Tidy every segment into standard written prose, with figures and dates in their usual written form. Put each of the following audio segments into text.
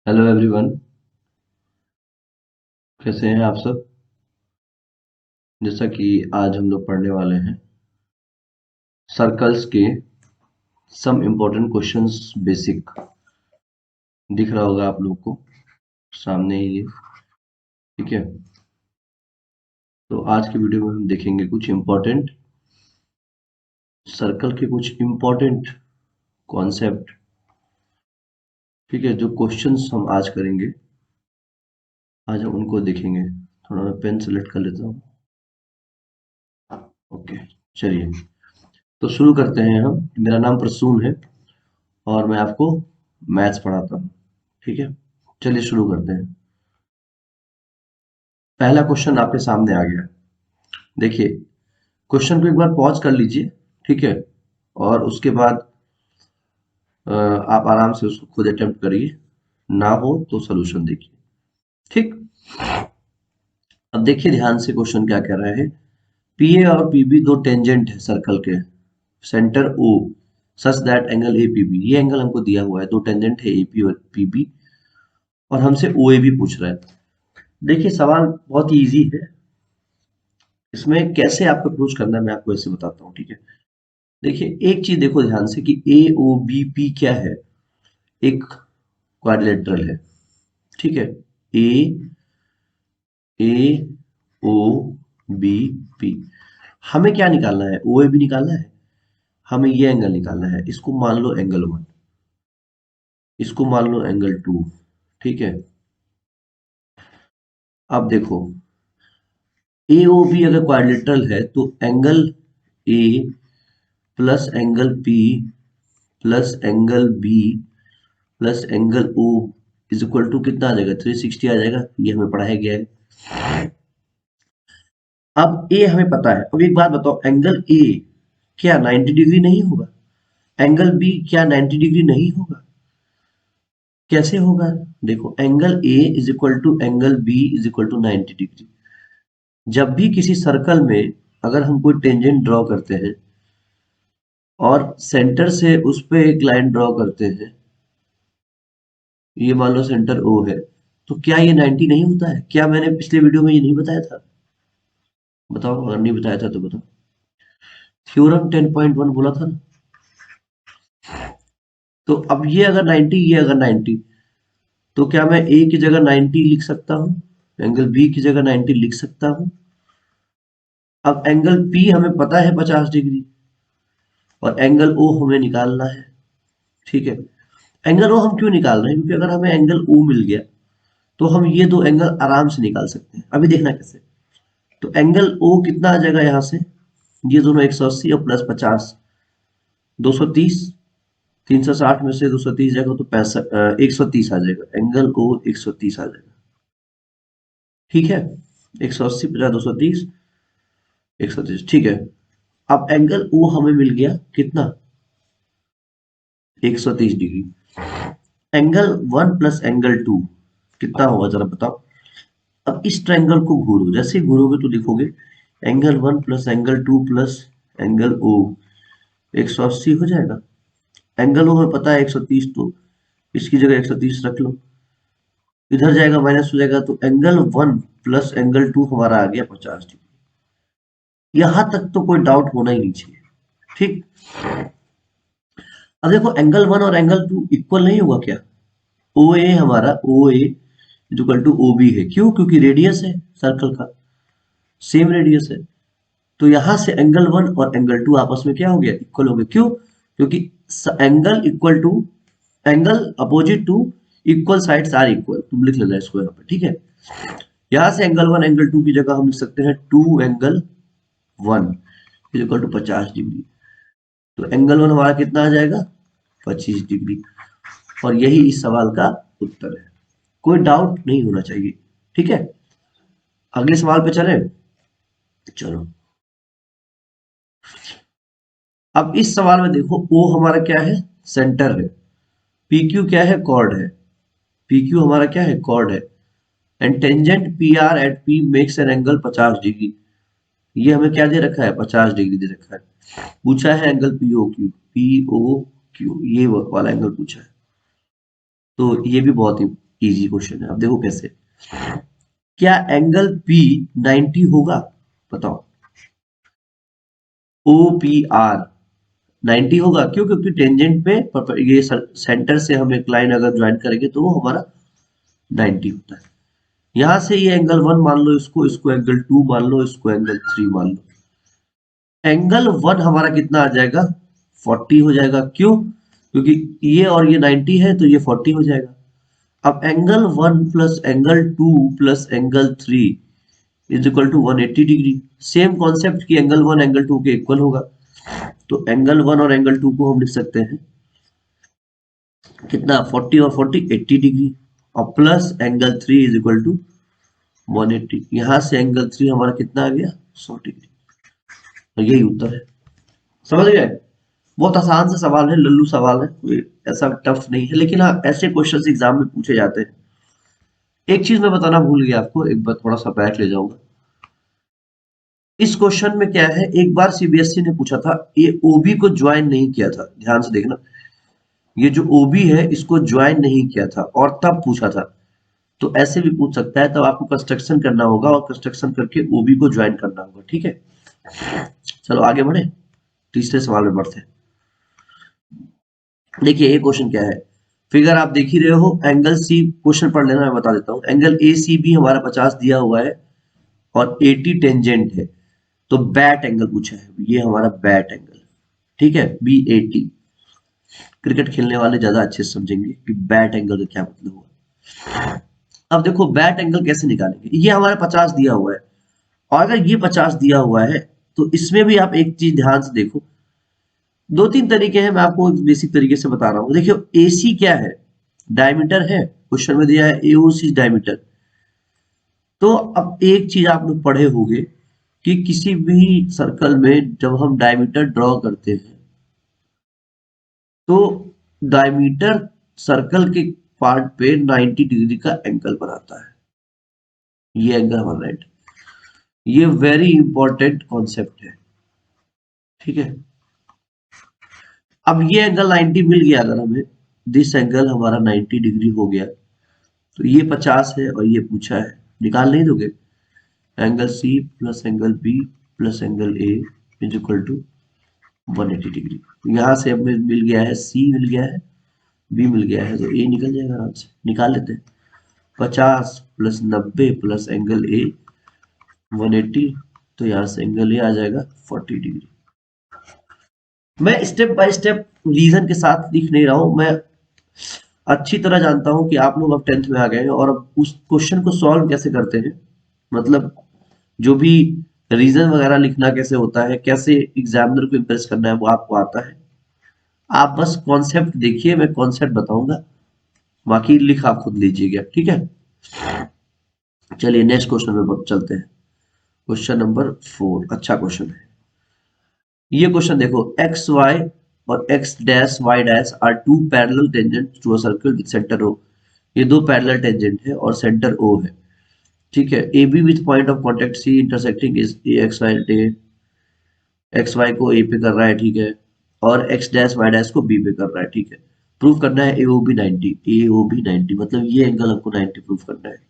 Hello everyone. कैसे हैं आप सब। जैसा कि आज हम लोग पढ़ने वाले हैं सर्कल्स के सम इम्पोर्टेंट क्वेश्चंस बेसिक। दिख रहा होगा आप लोग को सामने ही ये। ठीक है, तो आज की वीडियो में हम देखेंगे कुछ इम्पोर्टेंट सर्कल के कुछ इम्पोर्टेंट कॉन्सेप्ट। ठीक है, जो क्वेश्चंस हम आज करेंगे, आज हम उनको देखेंगे। थोड़ा मैं पेन सेलेक्ट कर लेता हूँ। ओके, चलिए तो शुरू करते हैं हम। मेरा नाम प्रसून है और मैं आपको मैथ्स पढ़ाता हूँ। ठीक है, चलिए शुरू करते हैं। पहला क्वेश्चन आपके सामने आ गया। देखिए, क्वेश्चन को एक बार पॉज कर लीजिए। ठीक है, और उसके बाद आप आराम से उसको खुद अटेम्प्ट करिए, ना हो तो सोल्यूशन देखिए। ठीक, अब देखिए ध्यान से क्वेश्चन क्या कह रहा है। पी ए और पीबी दो टेंजेंट है सर्कल के, centre O such that angle A P B. ये एंगल हमको दिया हुआ है, दो टेंजेंट है ए पी और पी बी, और हमसे ओ ए भी पूछ रहा है। देखिए सवाल बहुत ही ईजी है। इसमें कैसे आपको अप्रोच करना है मैं आपको ऐसे बताता हूँ। ठीक है, देखिए एक चीज देखो ध्यान से कि ए ओ बी पी क्या है, एक क्वाड्रिलेटरल है। ठीक है, ए ए ओ बी पी। हमें क्या निकालना है, ओ ए बी निकालना है। हमें ये एंगल निकालना है, इसको मान लो एंगल वन, इसको मान लो एंगल टू। ठीक है, अब देखो ए ओ बी अगर क्वाड्रिलेटरल है तो angle A plus angle P plus angle B plus angle O is equal to कितना आ जाएगा, 360 आ जाएगा। ये हमें पढ़ाया गया है। अब ए हमें पता है। अब एक बात बताओ, एंगल ए क्या 90 डिग्री नहीं होगा? एंगल बी क्या 90 डिग्री नहीं होगा? कैसे होगा? देखो angle A is equal to angle B is equal to 90 degree. जब भी किसी सर्कल में अगर हम कोई टेंजेंट ड्रॉ करते हैं और सेंटर से उस पे एक लाइन ड्रॉ करते हैं, ये मान लो सेंटर ओ है, तो क्या ये 90 नहीं होता है? क्या मैंने पिछले वीडियो में ये नहीं बताया था? बताओ, अगर नहीं बताया था तो बताओ। थ्योरम 10.1 बोला था ना। तो अब ये अगर 90, ये अगर 90, तो क्या मैं ए की जगह 90 लिख सकता हूँ, एंगल बी की जगह 90 लिख सकता हूँ? अब एंगल पी हमें पता है 50 डिग्री, और एंगल ओ हमें निकालना है। ठीक है, एंगल ओ हम क्यों निकाल रहे हैं? क्योंकि अगर हमें एंगल ओ मिल गया तो हम ये दो एंगल आराम से निकाल सकते हैं। अभी देखना कैसे। तो एंगल ओ कितना आ जाएगा यहाँ से, ये दोनों 180 और प्लस 50 230। 360 में से 230 जाएगा तो 130 आ जाएगा। एंगल ओ 130 आ जाएगा। ठीक है, 180 50 230 130। ठीक है, अब एंगल ओ हमें मिल गया कितना, 130 degree. Angle one plus angle two कितना होगा जरा बताओ। अब इस ट्रायंगल को घूरो, जैसे ही घूरोगे तो लिखोगे angle one plus angle two plus angle O 180 हो जाएगा। एंगल ओ हमें पता है 130, तो इसकी जगह 130 रख लो। इधर जाएगा माइनस हो जाएगा, तो angle one plus angle two हमारा आ गया 50 डिग्री। यहां तक तो कोई डाउट होना ही नहीं चाहिए। ठीक, अब देखो एंगल वन और एंगल टू इक्वल नहीं होगा क्या? ओ ए हमारा ओ ए इक्वल टू ओ बी है। क्यों? क्योंकि रेडियस है सर्कल का, सेम रेडियस है। तो यहां से एंगल वन और एंगल टू आपस में क्या हो गया, इक्वल हो गया। क्यों? क्योंकि angle equal to angle opposite to equal sides are equal. तुम लिख लेना इसको यहाँ पे। ठीक है, यहां से एंगल वन एंगल टू की जगह हम लिख सकते हैं two angle one equal to 50 degree. तो एंगल वन हमारा कितना आ जाएगा, 25 डिग्री। और यही इस सवाल का उत्तर है। कोई डाउट नहीं होना चाहिए। ठीक है, अगले सवाल पे चले। चलो, अब इस सवाल में देखो ओ हमारा क्या है, सेंटर है। पी क्यू क्या है, कॉर्ड है। पी क्यू हमारा क्या है, कॉर्ड है। And tangent P R at P makes an angle 50 degree. ये हमें क्या दे रखा है, 50 डिग्री दे रखा है। पूछा है angle P O Q, P O Q ये वाला एंगल पूछा है। तो ये भी बहुत ही इजी क्वेश्चन है। अब देखो कैसे, क्या एंगल पी 90 होगा? बताओ। ओ पी आर 90 होगा, क्यों? क्योंकि टेंजेंट पे ये सेंटर से हम एक लाइन अगर ज्वाइन करेंगे तो वो हमारा 90 होता है। यहां से ये एंगल 1 मान लो, इसको इसको एंगल 2 मान लो, इसको एंगल 3 मान लो। एंगल 1 हमारा कितना आ जाएगा? 40 हो जाएगा। क्यों? क्योंकि ये और ये 90 है तो ये 40 हो जाएगा। अब angle 1 plus angle 2 plus angle 3 is equal to 180 degree. Same concept की एंगल 1 एंगल 2 के इक्वल होगा, तो एंगल 1 और एंगल 2 को हम लिख सकते हैं कितना? 40 और 40 80 डिग्री, और plus angle 3 is equal to 180। यहां से एंगल 3 हमारा कितना आ गया? 100 डिग्री। और यही उत्तर है। समझ गए? बहुत आसान सा सवाल है, लल्लू सवाल है, कोई ऐसा टफ नहीं है, लेकिन हाँ ऐसे क्वेश्चंस एग्जाम में पूछे जाते हैं। एक चीज मैं बताना भूल गया आपको, एक बार थोड़ा सा बैक ले जाऊंगा। इस क्वेश्चन में क्या है, एक बार सीबीएसई ने पूछा था, ये ओबी को ज्वाइन नहीं किया था, ध्यान से देखना। ये जो ओबी है इसको ज्वाइन नहीं किया था और तब पूछा था। तो ऐसे भी पूछ सकता है, तब आपको कंस्ट्रक्शन करना होगा और कंस्ट्रक्शन करके ओबी को ज्वाइन करना होगा। ठीक है, चलो आगे बढ़े, तीसरे सवाल में बढ़ते हैं। देखिए ये क्वेश्चन क्या है, फिगर आप देख ही रहे हो, एंगल सी, क्वेश्चन पढ़ लेना, मैं बता देता हूँ। एंगल ए सी बी हमारा 50 दिया हुआ है और 80 टेंजेंट है, तो बैट एंगल पूछा है, ये हमारा बैट एंगल। ठीक है, बी 80। क्रिकेट खेलने वाले ज्यादा अच्छे से समझेंगे कि बैट एंगल का क्या मतलब हुआ। अब देखो बैट एंगल कैसे निकालेंगे, ये हमारा 50 दिया हुआ है, और अगर ये 50 दिया हुआ है तो इसमें भी आप एक चीज ध्यान से देखो, दो तीन तरीके हैं, मैं आपको एक बेसिक तरीके से बता रहा हूँ। देखियो एसी क्या है? डायमीटर है, क्वेश्चन में दिया है एओसी डायमीटर। तो अब एक चीज आप लोग पढ़े होंगे कि किसी भी सर्कल में जब हम डायमीटर ड्रॉ करते हैं तो डायमीटर सर्कल के पार्ट पे 90 डिग्री का एंगल बनाता है। ये एंगल हमारा राइट, ये वेरी इंपॉर्टेंट कॉन्सेप्ट है। ठीक है, अब ये एंगल 90 मिल गया, अगर हमें दिस एंगल हमारा 90 डिग्री हो गया, तो ये 50 है और ये पूछा है, निकाल नहीं दोगे? Angle C plus angle B plus angle A is equal to 180 degree. यहां से हमें मिल गया है, सी मिल गया है, बी मिल गया है, तो ए निकल जाएगा, आराम से निकाल लेते हैं। 50 प्लस 90 प्लस एंगल ए 180, तो यहाँ से एंगल ए आ जाएगा 40 डिग्री। मैं स्टेप बाय स्टेप रीजन के साथ लिख नहीं रहा हूं, मैं अच्छी तरह जानता हूं कि आप लोग अब 10th में आ गए हैं और अब उस क्वेश्चन को सॉल्व कैसे करते हैं, मतलब जो भी रीजन वगैरह लिखना कैसे होता है, कैसे एग्जामिनर को इम्प्रेस करना है, वो आपको आता है। आप बस कॉन्सेप्ट देखिए, मैं कॉन्सेप्ट बताऊंगा, बाकी लिख आप खुद लीजिएगा। ठीक है, चलिए नेक्स्ट क्वेश्चन में चलते हैं। क्वेश्चन नंबर 4 अच्छा क्वेश्चन है। ये क्वेश्चन देखो, एक्स वाई और X dash Y dash are two parallel tangent to a circle with centre O. ये दो पैरेलल टेंजेंट है और सेंटर ओ है। ठीक है, A B with point of contact C intersecting is A X Y day, X Y को A पे कर रहा है। ठीक है, और एक्स डैश वाई डैश को बी पे कर रहा है। ठीक है, प्रूव करना है ए ओ बी 90, ए ओ बी 90 मतलब ये एंगल हमको 90 प्रूव करना है।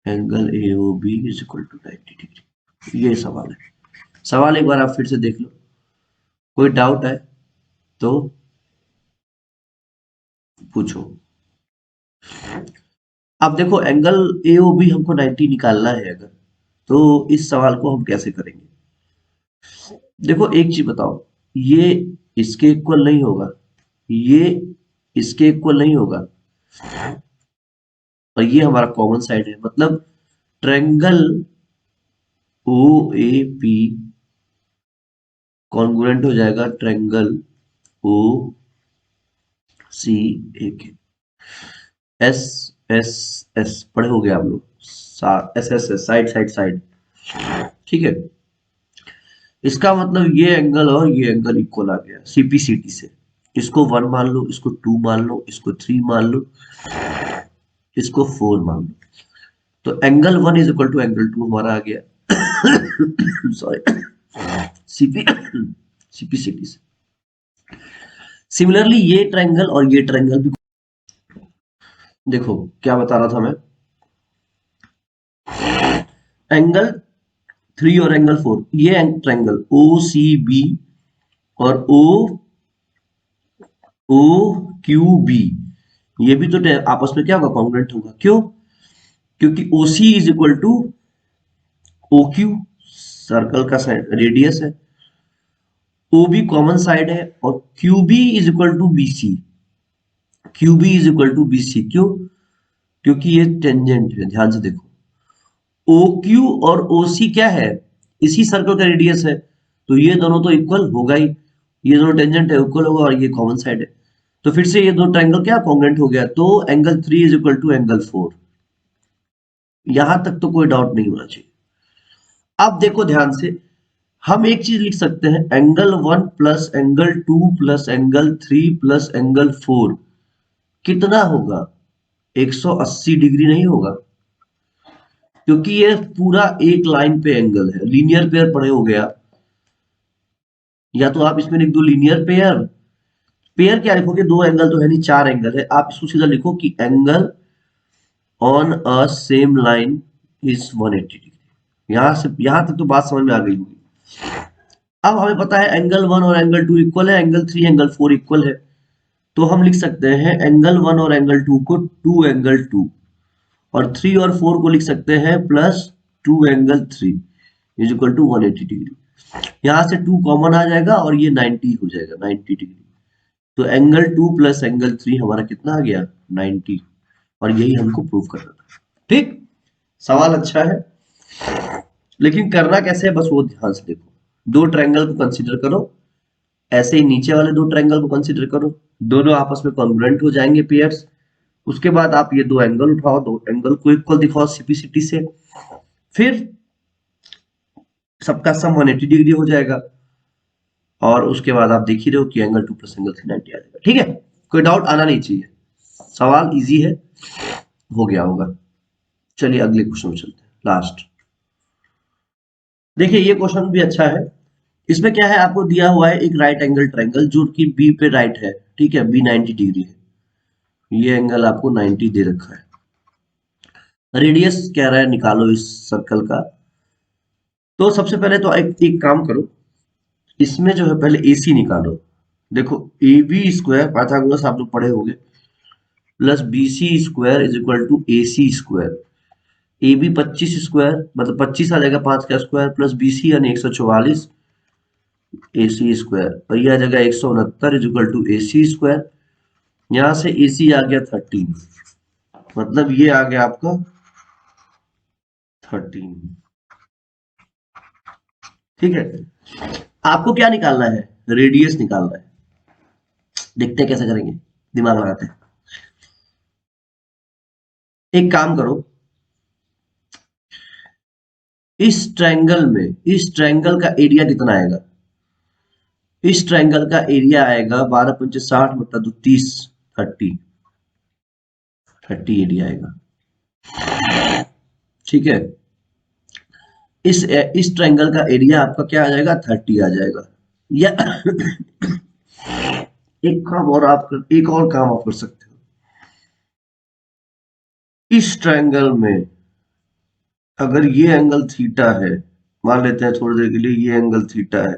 Angle A O B is equal to 90 degree, ये सवाल है। सवाल एक बार आप फिर से देख लो, कोई डाउट है तो पूछो। अब देखो एंगल ए ओ बी हमको 90 निकालना है अगर, तो इस सवाल को हम कैसे करेंगे? देखो एक चीज बताओ, ये इसके इक्वल नहीं होगा, ये इसके इक्वल नहीं होगा, और ये हमारा कॉमन साइड है, मतलब triangle O A P congruent हो जाएगा ट्रायंगल ओ सी ए के। एस एस एस पढ़े हो गए आप लोग, S S S side side side. ठीक है, इसका मतलब ये एंगल और ये एंगल इक्वल आ गया सीपीसीटी से। इसको 1 मान लो, इसको 2 मान लो, इसको 3 मान लो, इसको 4 मान लो, तो angle 1 is equal to angle 2 हमारा आ गया। सॉरी, सीपी सीपीसीटी से। सिमिलरली ये ट्रायंगल और ये ट्रायंगल भी देखो क्या बता रहा था मैं, एंगल 3 और एंगल 4, ये ट्रायंगल ओ सी बी और ओ ओ क्यू बी, ये भी तो आपस में क्या होगा, कॉन्ग्रुएंट होगा। क्यों? क्योंकि O C is equal to O Q, circle का रेडियस है, ओ बी कॉमन साइड है, और Q B is equal to B C, Q B is equal to B C. क्यों? क्योंकि ये टेंजेंट है, ध्यान से देखो, ओ क्यू और ओ सी क्या है, इसी सर्कल का रेडियस है, तो ये दोनों तो इक्वल होगा ही, ये दोनों टेंजेंट है, इक्वल होगा, और ये कॉमन साइड है, तो फिर से ये दो ट्रायंगल क्या कॉन्ग्रुएंट हो गया, तो angle 3 is equal to angle 4। यहां तक तो कोई डाउट नहीं होना चाहिए। अब देखो ध्यान से, हम एक चीज लिख सकते हैं, angle 1 plus angle 2 plus angle 3 plus angle 4 कितना होगा, 180 डिग्री नहीं होगा, क्योंकि ये पूरा एक लाइन पे एंगल है। लीनियर पेयर पढ़े हो गया, या तो आप इसमें लिख दो लीनियर पेयर, पेयर क्या लिखोगे, दो एंगल तो है नहीं, चार एंगल है, आप इसको सीधा लिखो कि angle on a same line is 180 degree. यहां तक तो बात समझ में आ गई होगी। अब हमें पता है एंगल 1 और एंगल 2 इक्वल है, एंगल 3 एंगल 4 इक्वल है, तो हम लिख सकते हैं एंगल 1 और एंगल 2 को 2 एंगल 2, और 3 और 4 को लिख सकते हैं plus 2 angle 3 is equal to 180 degree. यहां से 2 कॉमन आ जाएगा और ये 90 हो जाएगा, 90 डिग्री। तो एंगल 2 प्लस एंगल 3 हमारा कितना आ गया, 90, और यही हमको प्रूव करना था। ठीक, सवाल अच्छा है, लेकिन करना कैसे है बस वो ध्यान से देखो। दो ट्रायंगल को कंसीडर करो, ऐसे ही नीचे वाले दो ट्रायंगल को कंसीडर करो, दोनों आपस में कॉन्ग्रुएंट हो जाएंगे पेयर्स। उसके बाद आप ये दो एंगल उठाओ, दो एंगल को इक्वल दिखाओ सीपीसिटी से, फिर सबका सम 180 डिग्री हो जाएगा, और उसके बाद आप देख ही रहे हो कि एंगल 2 प्लस एंगल 3 90 आ जाएगा। ठीक है, कोई डाउट आना नहीं चाहिए, सवाल इजी है, हो गया होगा। चलिए अगले क्वेश्चन में चलते हैं, लास्ट। देखिए ये क्वेश्चन भी अच्छा है। इसमें क्या है, आपको दिया हुआ है एक राइट एंगल ट्रायंगल जो कि बी पे राइट है, ठीक है, बी 90 डिग्री है, ये एंगल आपको 90 दे रखा है। रेडियस कह रहा है निकालो इस सर्कल का। तो सबसे पहले तो एक काम करो, इसमें जो है पहले AC निकालो। देखो ए बी स्क्वायर पाइथागोरस आप लोग पढ़े होंगे, plus B C square is equal to A C square. A B 25 square मतलब 25 आ जाएगा, 5 का स्क्वायर, प्लस बी सी यानी 144 ए सी स्क्वायर, और यह आ जाएगा 169 is equal to A C square. यहां से ए सी आ गया 13, मतलब ये आ गया आपका 13। ठीक है, आपको क्या निकालना है, रेडियस निकालना है। देखते हैं कैसे करेंगे, दिमाग लगाते हैं। एक काम करो, इस ट्रायंगल का एरिया कितना आएगा, इस ट्रायंगल का एरिया आएगा 12 पंचे 60 मतलब 30, 30 30 एरिया आएगा। ठीक है, इस ट्रायंगल का एरिया आपका क्या आ जाएगा, 30 आ जाएगा। या एक और काम आप कर सकते हो, इस ट्रायंगल में अगर ये एंगल थीटा है, मान लेते हैं थोड़ी देर के लिए ये एंगल थीटा है,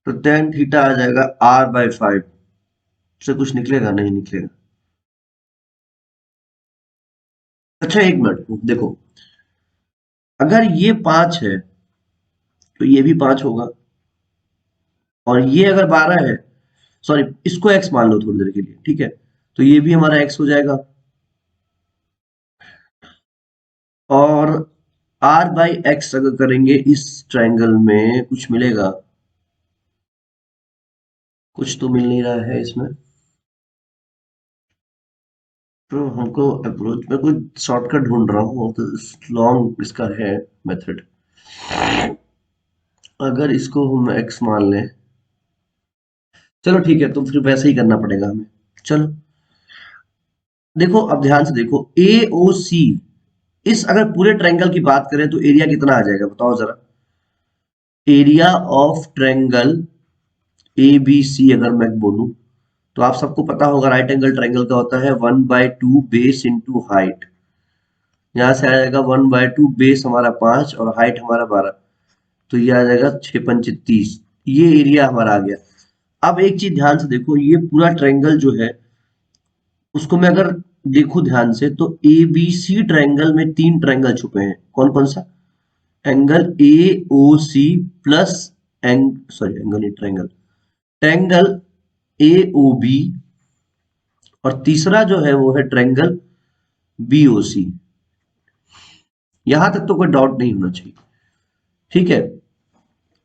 तो tan थीटा आ जाएगा r/5 से कुछ निकलेगा, नहीं निकलेगा। अच्छा एक मिनट देखो, अगर ये 5 है तो ये भी 5 होगा, और ये अगर 12 है, सॉरी इसको x मान लो थोड़ी देर के लिए, ठीक है, तो ये भी हमारा x हो जाएगा, और r/x अगर करेंगे इस ट्रायंगल में कुछ मिलेगा, कुछ तो मिल नहीं रहा है इसमें, तो हमको अप्रोच में कोई शॉर्टकट ढूंढ रहा हूँ, तो लॉन्ग इसका है मेथड। अगर इसको हम x मान लें, चलो ठीक है, तो फिर वैसे ही करना पड़ेगा हमें। चलो देखो, अब ध्यान से देखो, ए ओ सी, इस अगर पूरे ट्रायंगल की बात करें तो एरिया कितना आ जाएगा बताओ जरा, area of triangle A B C अगर मैं बोलूं, तो आप सबको पता होगा राइट एंगल ट्रायंगल का होता है 1/2 बेस इंटू हाइट। यहाँ से आ जाएगा 1/2 बेस हमारा 5 और हाइट हमारा 12, तो ये आ जाएगा 6 पंचे 30। ये एरिया हमारा आ गया। अब एक चीज ध्यान से देखो, ये पूरा ट्रायंगल जो है उसको मैं अगर देखूं ध्यान से तो ए बी सी ट्रायंगल में 3 ट्रायंगल छुपे हैं। कौन कौन सा? Angle A O C plus angle नहीं, triangle triangle A O B, और तीसरा जो है वो है ट्रायंगल बी ओ सी। यहां तक तो कोई डाउट नहीं होना चाहिए, ठीक है।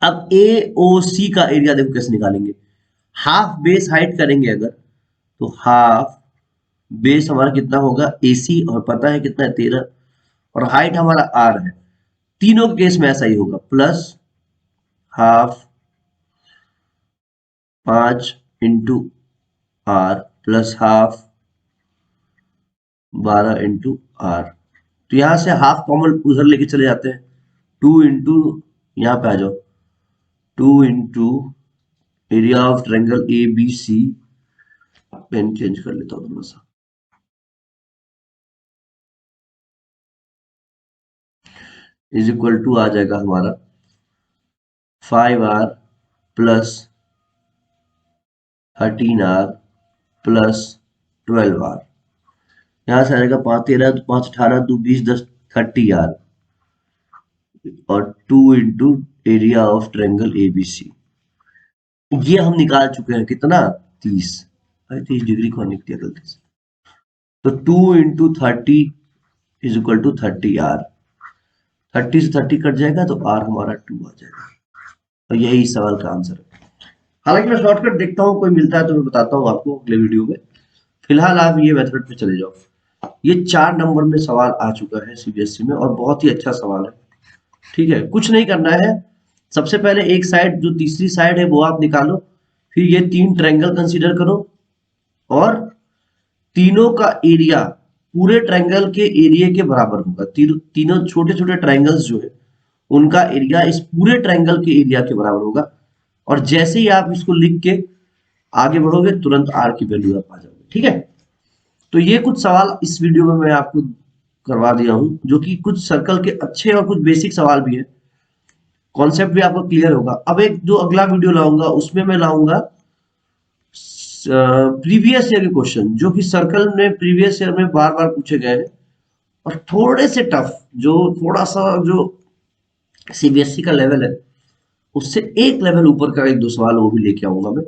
अब ए ओ सी का एरिया देखो कैसे निकालेंगे। हाफ बेस हाइट करेंगे अगर, तो हाफ बेस हमारा कितना होगा AC, और पता है कितना है 13, और हाइट हमारा R है। तीनों केस में ऐसा ही होगा, plus half 5 into R plus half 12 into R। तो यहां से हाफ कॉमन उधर लेके चले जाते हैं, 2 इंटू, यहाँ पे आ जाओ, 2 into area of triangle A B C. Pen change कर लेता हूँ थोड़ा सा, इज इक्वल टू आ जाएगा हमारा 5R plus 13R plus 12R। यहाँ से आ जाएगा 5 13 5 18 2 20 10 30R, और 2 into area of triangle ABC। ये हम निकाल चुके हैं कितना, 30। अरे 30 डिग्री कौन लिख दिया गलती से। तो 2 into 30 is equal to 30R। 30 से 30 कट जाएगा तो R हमारा 2 आ जाएगा, और यही इस सवाल का आंसर है। हालांकि मैं शॉर्टकट देखता हूँ, कोई मिलता है तो मैं बताता हूँ आपको अगले वीडियो में। फिलहाल आप ये मेथड पे चले जाओ। ये 4 नंबर में सवाल आ चुका है CBSE में, और बहुत ही अच्छा सवाल है, ठीक है। कुछ नहीं करना है, सबसे पहले एक साइड जो तीसरी साइड है वो आप निकालो, फिर ये 3 ट्रायंगल कंसीडर करो, और तीनों का एरिया पूरे ट्रायंगल के एरिया के बराबर होगा। तीनों छोटे छोटे ट्रायंगल्स जो है उनका एरिया इस पूरे ट्रायंगल के एरिया के बराबर होगा। और जैसे ही आप इसको लिख के आगे बढ़ोगे तुरंत R की वैल्यू आप आ जाओगे, ठीक है। तो ये कुछ सवाल इस वीडियो में मैं आपको करवा दिया हूं, जो कि कुछ सर्कल के अच्छे और कुछ बेसिक सवाल भी है, कॉन्सेप्ट भी आपको क्लियर होगा। अब एक जो अगला वीडियो लाऊंगा उसमें मैं लाऊंगा प्रीवियस ईयर के क्वेश्चन, जो कि सर्कल में प्रीवियस ईयर में बार बार पूछे गए हैं, और थोड़े से टफ, जो थोड़ा सा जो CBSE का लेवल है उससे एक लेवल ऊपर का एक दो सवाल वो भी लेके आऊंगा मैं,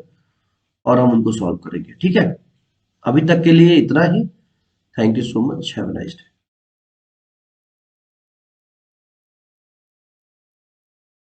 और हम उनको सॉल्व करेंगे, ठीक है। अभी तक के लिए इतना ही। Thank you so much, have a nice day.